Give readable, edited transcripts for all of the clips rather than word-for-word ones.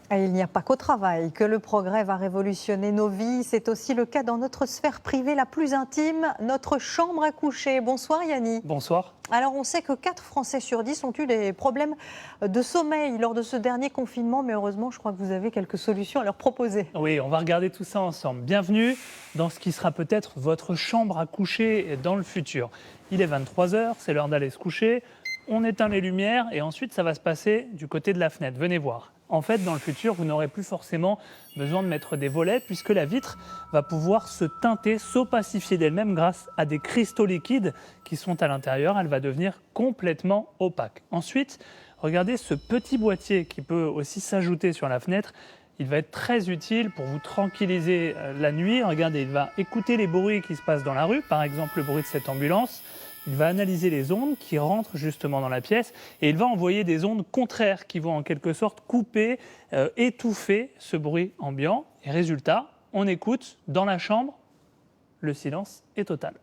Et il n'y a pas qu'au travail que le progrès va révolutionner nos vies. C'est aussi le cas dans notre sphère privée la plus intime, notre chambre à coucher. Bonsoir Yanni. Bonsoir. Alors on sait que 4 Français sur 10 ont eu des problèmes de sommeil lors de ce dernier confinement. Mais heureusement, je crois que vous avez quelques solutions à leur proposer. Oui, on va regarder tout ça ensemble. Bienvenue dans ce qui sera peut-être votre chambre à coucher dans le futur. Il est 23h, c'est l'heure d'aller se coucher. On éteint les lumières et ensuite ça va se passer du côté de la fenêtre. Venez voir. En fait, dans le futur, vous n'aurez plus forcément besoin de mettre des volets puisque la vitre va pouvoir se teinter, s'opacifier d'elle-même grâce à des cristaux liquides qui sont à l'intérieur. Elle va devenir complètement opaque. Ensuite, regardez ce petit boîtier qui peut aussi s'ajouter sur la fenêtre. Il va être très utile pour vous tranquilliser la nuit. Regardez, il va écouter les bruits qui se passent dans la rue, par exemple le bruit de cette ambulance. Il va analyser les ondes qui rentrent justement dans la pièce et il va envoyer des ondes contraires qui vont en quelque sorte couper, étouffer ce bruit ambiant. Et résultat, on écoute dans la chambre, le silence est total.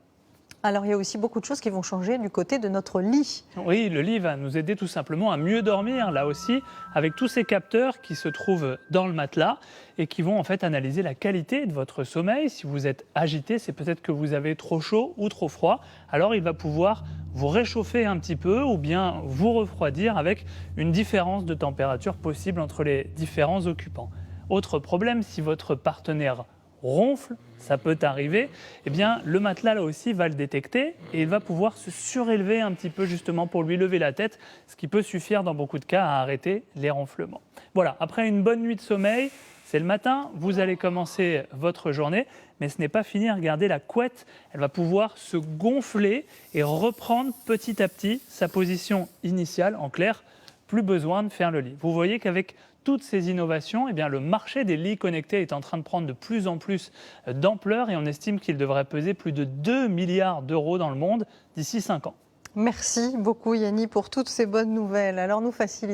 Alors il y a aussi beaucoup de choses qui vont changer du côté de notre lit. Oui, le lit va nous aider tout simplement à mieux dormir, là aussi, avec tous ces capteurs qui se trouvent dans le matelas et qui vont en fait analyser la qualité de votre sommeil. Si vous êtes agité, c'est peut-être que vous avez trop chaud ou trop froid. Alors il va pouvoir vous réchauffer un petit peu ou bien vous refroidir avec une différence de température possible entre les différents occupants. Autre problème, si votre partenaire ronfle, ça peut arriver, eh bien le matelas là aussi va le détecter et il va pouvoir se surélever un petit peu justement pour lui lever la tête, ce qui peut suffire dans beaucoup de cas à arrêter les ronflements. Voilà, après une bonne nuit de sommeil, c'est le matin, vous allez commencer votre journée, mais ce n'est pas fini, regardez la couette, elle va pouvoir se gonfler et reprendre petit à petit sa position initiale, en clair, plus besoin de faire le lit. Vous voyez qu'avec toutes ces innovations, eh bien, le marché des lits connectés est en train de prendre de plus en plus d'ampleur et on estime qu'il devrait peser plus de 2 milliards d'euros dans le monde d'ici 5 ans. Merci beaucoup Yanni pour toutes ces bonnes nouvelles. Alors nous facilitons